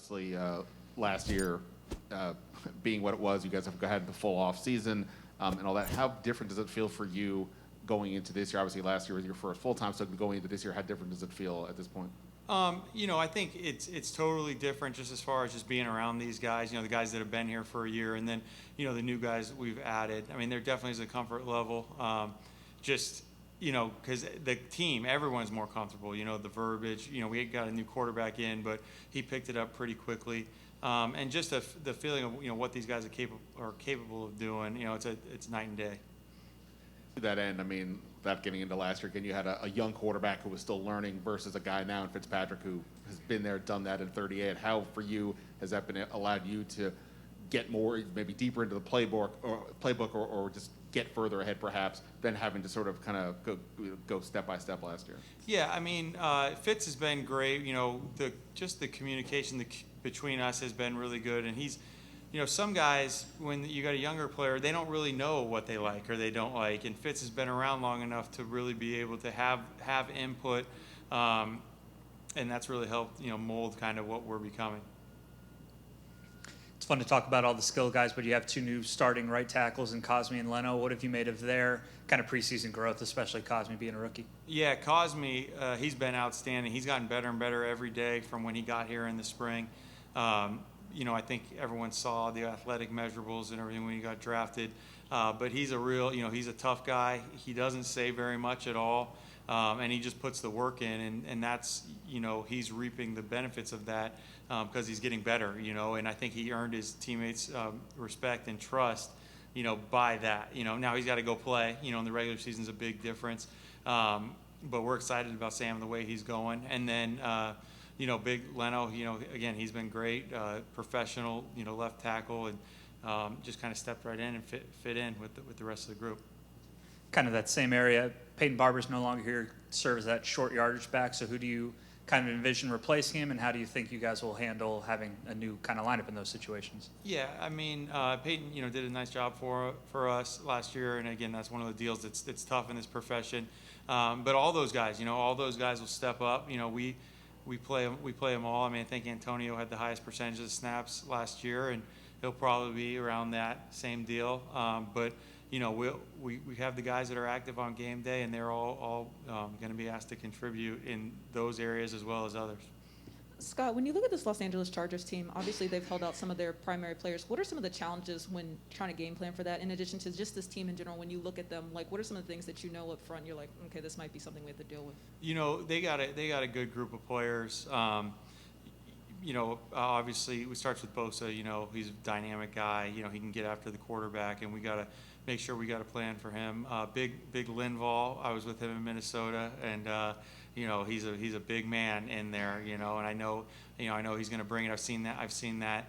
obviously last year being what it was, you guys have had the full off season and all that. How different does it feel for you going into this year? Obviously last year was your first full time, so going into this year, how different does it feel at this point? I think it's totally different just as far as just being around these guys, the guys that have been here for a year, and then, the new guys that we've added. I mean, there definitely is a comfort level. Because the team, everyone's more comfortable, the verbiage, we got a new quarterback in, but he picked it up pretty quickly. And just the feeling of, what these guys are capable of doing, it's night and day. To that end, I mean, without getting into last year, again, you had a young quarterback who was still learning versus a guy now in Fitzpatrick who has been there, done that in 38. How, for you, has that been allowed you to get more, maybe deeper into the playbook or just get further ahead perhaps than having to sort of kind of go step by step last year? Yeah, I mean, Fitz has been great. The communication between us has been really good, and he's, some guys, when you got a younger player, they don't really know what they like or they don't like, and Fitz has been around long enough to really be able to have input, and that's really helped, mold kind of what we're becoming. It's fun to talk about all the skill guys, but you have two new starting right tackles in Cosme and Leno. What have you made of their kind of preseason growth, especially Cosme being a rookie? Yeah, Cosme, he's been outstanding. He's gotten better and better every day from when he got here in the spring. I think everyone saw the athletic measurables and everything when he got drafted. But he's a real, he's a tough guy. He doesn't say very much at all, and he just puts the work in, and that's, he's reaping the benefits of that. Because he's getting better, and I think he earned his teammates' respect and trust, by that. Now he's got to go play, in the regular season's a big difference. But we're excited about Sam, the way he's going. And then, big Leno, again, he's been great, professional, left tackle, and just kind of stepped right in and fit in with the rest of the group. Kind of that same area. Peyton Barber's no longer here, serves as that short yardage back, so who do you kind of envision replacing him, and how do you think you guys will handle having a new kind of lineup in those situations? Yeah, I mean, Peyton, did a nice job for us last year, and again, that's one of the deals that's tough in this profession. But all those guys, will step up. We play them all. I mean, I think Antonio had the highest percentage of snaps last year, and he'll probably be around that same deal. But we have the guys that are active on game day, and they're all going to be asked to contribute in those areas as well as others. Scott, when you look at this Los Angeles Chargers team, obviously they've held out some of their primary players. What are some of the challenges when trying to game plan for that, in addition to just this team in general? When you look at them, like, what are some of the things that up front you're like, okay, this might be something we have to deal with? They got a good group of players. Obviously it starts with Bosa. He's a dynamic guy. He can get after the quarterback, and we got to make sure we got a plan for him. Big Linval, I was with him in Minnesota, and he's a big man in there. And I know he's going to bring it. I've seen that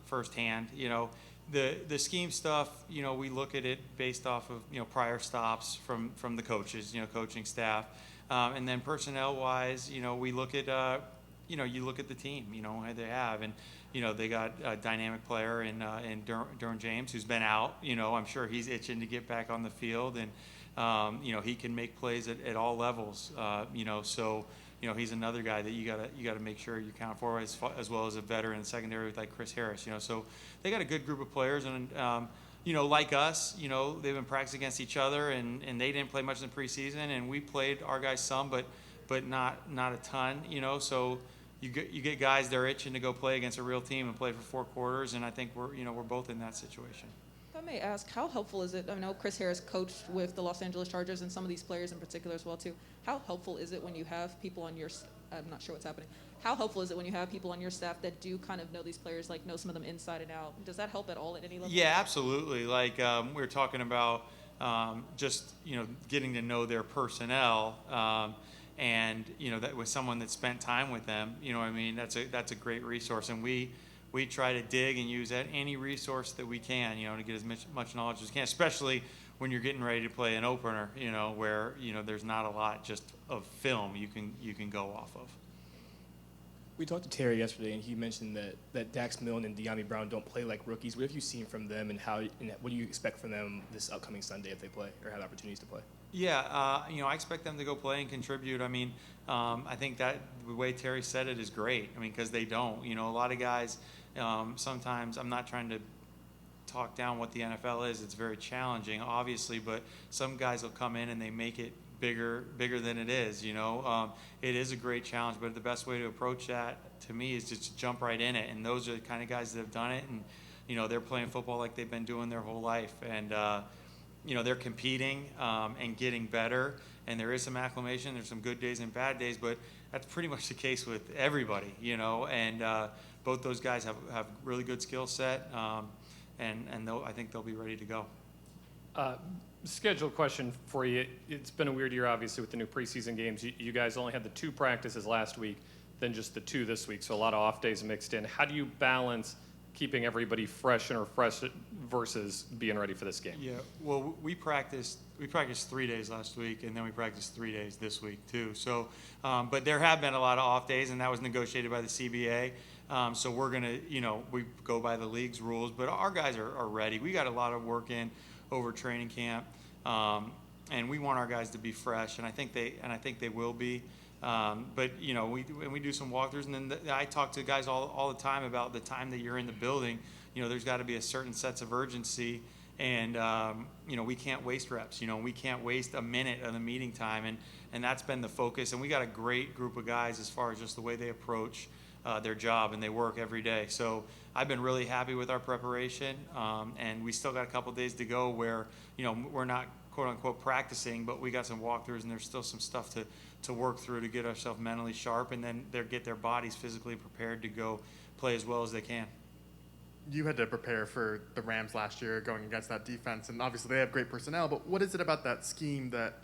firsthand. The scheme stuff. We look at it based off of prior stops from the coaches, coaching staff, and then personnel wise, we look at you look at the team, how they have, and they got a dynamic player in Derwin James, who's been out. I'm sure he's itching to get back on the field, and he can make plays at all levels. So he's another guy that you gotta make sure you count for, as well as a veteran secondary like Chris Harris. So they got a good group of players, and like us, they've been practicing against each other, and they didn't play much in the preseason, and we played our guys some, but not a ton. So you get guys that are itching to go play against a real team and play for 4 quarters, and I think we're both in that situation. If I may ask, how helpful is it? I know Chris Harris coached with the Los Angeles Chargers, and some of these players in particular as well too. How helpful is it when you have people on your? I'm not sure what's happening. How helpful is it when you have people on your staff that do kind of know these players, like know some of them inside and out? Does that help at all at any level? Yeah, absolutely. Like we were talking about, just getting to know their personnel. And that was someone that spent time with them. That's a great resource, and we try to dig and use any resource that we can, to get as much knowledge as we can, especially when you're getting ready to play an opener, where there's not a lot just of film you can go off of. We talked to Terry yesterday, and he mentioned that Dax Milne and De'Ami Brown don't play like rookies. What have you seen from them, and what do you expect from them this upcoming Sunday if they play or have opportunities to play? Yeah, I expect them to go play and contribute. I mean, I think that the way Terry said it is great. I mean, because they don't. A lot of guys, sometimes, I'm not trying to talk down what the NFL is. It's very challenging, obviously, but some guys will come in and they make it bigger than it is. It is a great challenge, but the best way to approach that, to me, is just to jump right in it. And those are the kind of guys that have done it, and they're playing football like they've been doing their whole life, and they're competing and getting better. And there is some acclimation. There's some good days and bad days, but that's pretty much the case with everybody. And both those guys have really good skill set, and I think they'll be ready to go. Schedule question for you. It's been a weird year, obviously, with the new preseason games. You guys only had the 2 practices last week, then just the 2 this week, so a lot of off days mixed in. How do you balance keeping everybody fresh and refreshed versus being ready for this game? Yeah, well, we practiced 3 days last week, and then we practiced 3 days this week too. So, but there have been a lot of off days, and that was negotiated by the CBA. So we're gonna, we go by the league's rules, but our guys are ready. We got a lot of work in over training camp, and we want our guys to be fresh, and I think they will be. But we do some walkthroughs, and then I talk to guys all the time about the time that you're in the building. There's got to be a certain sense of urgency, and we can't waste reps. We can't waste a minute of the meeting time, and that's been the focus. And we got a great group of guys as far as just the way they approach their job, and they work every day. So I've been really happy with our preparation, and we still got a couple days to go where we're not quote unquote practicing, but we got some walkthroughs, and there's still some stuff to work through to get ourselves mentally sharp, and then get their bodies physically prepared to go play as well as they can. You had to prepare for the Rams last year going against that defense, and obviously they have great personnel, but what is it about that scheme that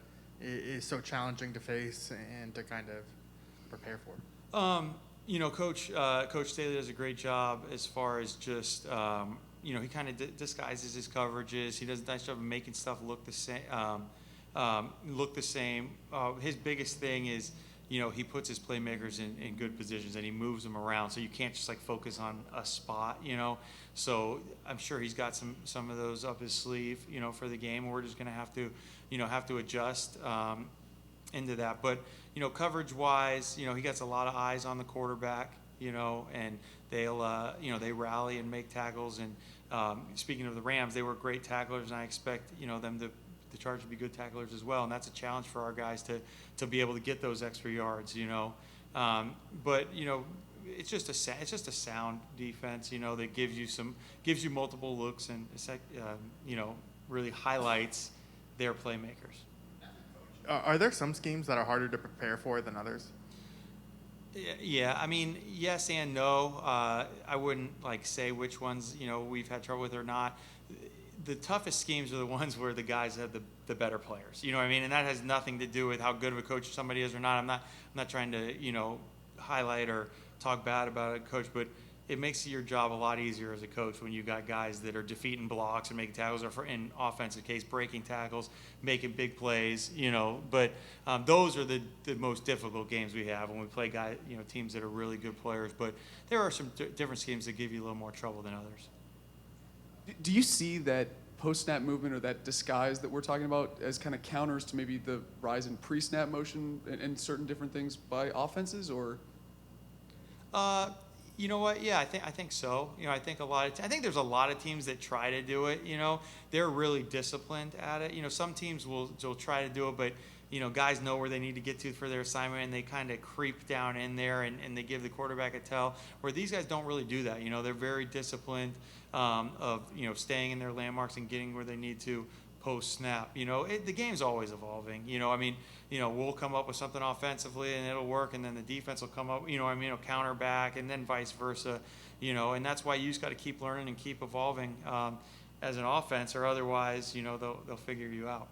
is so challenging to face and to kind of prepare for? Coach Staley does a great job as far as just, he kind of disguises his coverages. He does a nice job of making stuff look the same. His biggest thing is, he puts his playmakers in good positions, and he moves them around. So you can't just focus on a spot, So I'm sure he's got some of those up his sleeve, for the game. We're just going to have to adjust into that. But, coverage-wise, he gets a lot of eyes on the quarterback, and they'll, they rally and make tackles. And speaking of the Rams, they were great tacklers, and I expect, them to the Chargers to be good tacklers as well, and that's a challenge for our guys to be able to get those extra yards, But it's just a sound defense, that gives you multiple looks and really highlights their playmakers. Are there some schemes that are harder to prepare for than others? Yeah, I mean, yes and no. I wouldn't say which ones we've had trouble with or not. The toughest schemes are the ones where the guys have the better players. You know what I mean? And that has nothing to do with how good of a coach somebody is or not. I'm not trying to highlight or talk bad about a coach, but it makes your job a lot easier as a coach when you got guys that are defeating blocks and making tackles, or in offensive case breaking tackles, making big plays. But those are the most difficult games we have when we play teams that are really good players. But there are some different schemes that give you a little more trouble than others. Do you see that post-snap movement or that disguise that we're talking about as kind of counters to maybe the rise in pre-snap motion and certain different things by offenses, or? You know what? Yeah, I think so. I think I think there's a lot of teams that try to do it. They're really disciplined at it. Some teams will try to do it, but guys know where they need to get to for their assignment, and they kind of creep down in there and they give the quarterback a tell. Where these guys don't really do that. They're very disciplined of staying in their landmarks and getting where they need to post snap. The game's always evolving. We'll come up with something offensively and it'll work, and then the defense will come up, counter back, and then vice versa. And that's why you just got to keep learning and keep evolving as an offense, or otherwise, they'll figure you out.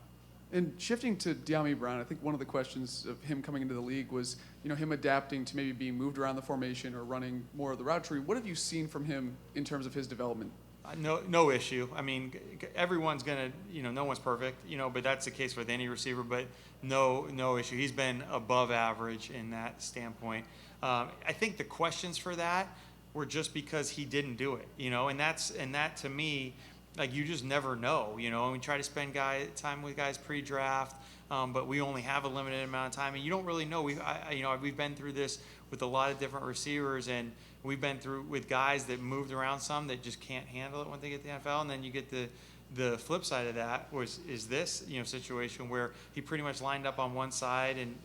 And shifting to Dyami Brown, I think one of the questions of him coming into the league was, him adapting to maybe being moved around the formation or running more of the route tree. What have you seen from him in terms of his development? No issue. I mean, everyone's gonna, no one's perfect, but that's the case with any receiver. But no issue. He's been above average in that standpoint. I think the questions for that were just because he didn't do it, and that to me, you just never know, and we try to spend time with guys pre-draft, but we only have a limited amount of time, and you don't really know. We've been through this with a lot of different receivers, and we've been through with guys that moved around some that just can't handle it when they get to the NFL, and then you get the flip side of that is this situation where he pretty much lined up on one side and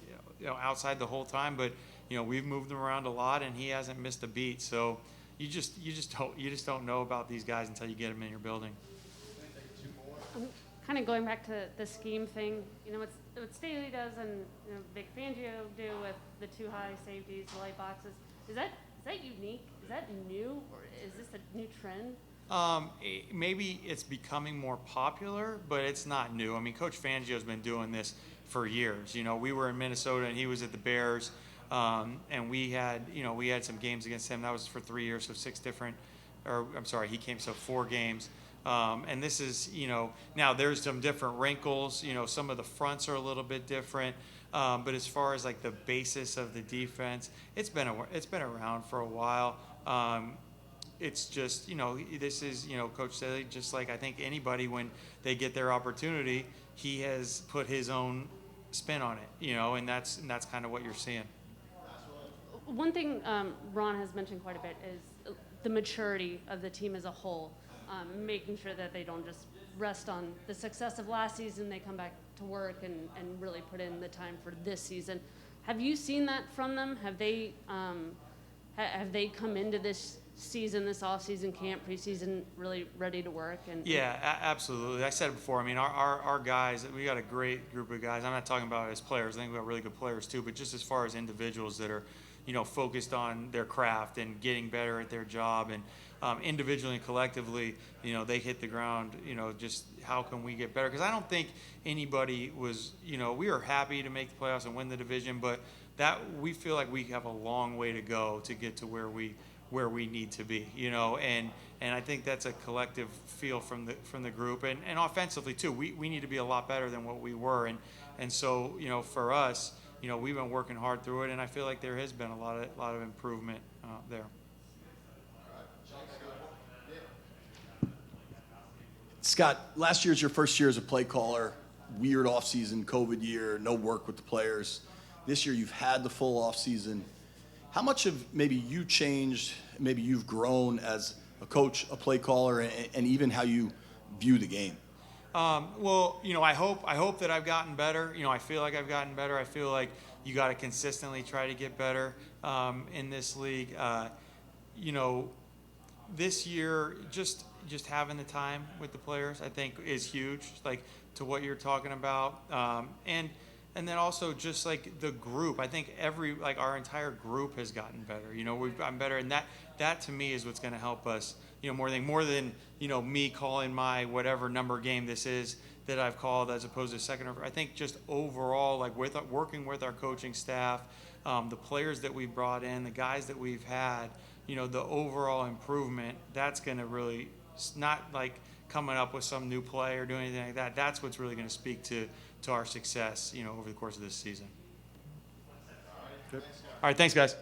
outside the whole time, but we've moved him around a lot, and he hasn't missed a beat. So you just don't know about these guys until you get them in your building. Kind of going back to the scheme thing, what Staley does and Vic Fangio do with the two high safeties, the light boxes, is that unique? Is that new, or is this a new trend? Maybe it's becoming more popular, but it's not new. I mean, Coach Fangio's been doing this for years. We were in Minnesota and he was at the Bears, and we had some games against him. That was for 3 years, so he came 4 games. And this is, now there's some different wrinkles. Some of the fronts are a little bit different. But as far as like the basis of the defense, it's been around for a while. It's just, this is, Coach Staley, just like I think anybody, when they get their opportunity, he has put his own spin on it, and that's kind of what you're seeing. One thing Ron has mentioned quite a bit is the maturity of the team as a whole, making sure that they don't just rest on the success of last season, they come back to work and really put in the time for this season. Have you seen that from them? Have they come into this season, this off-season camp, preseason, really ready to work? Yeah, absolutely. I said it before. I mean, our guys, we got a great group of guys. I'm not talking about as players. I think we got really good players too, but just as far as individuals that are, focused on their craft and getting better at their job, and individually and collectively, they hit the ground, just how can we get better? Because I don't think anybody was, we were happy to make the playoffs and win the division, but that we feel like we have a long way to go to get to where we need to be, and I think that's a collective feel from the group, and offensively too. We need to be a lot better than what we were, and so for us, we've been working hard through it, and I feel like there has been a lot of improvement there. Scott, last year's your first year as a play caller. Weird offseason, COVID year, no work with the players. This year you've had the full offseason. How much have maybe you changed, maybe you've grown as a coach, a play caller, and even how you view the game? Well, I hope that I've gotten better. I feel like I've gotten better. I feel like you got to consistently try to get better in this league. This year, just having the time with the players, I think, is huge. Like to what you're talking about, and then also just like the group. I think our entire group has gotten better. We've gotten better, and that to me is what's going to help us. More than me calling my whatever number game this is that I've called as opposed to second. I think just overall, like working with our coaching staff, the players that we've brought in, the guys that we've had, the overall improvement. That's going to really, not like coming up with some new play or doing anything like that. That's what's really going to speak to our success, over the course of this season. All right, thanks, guys.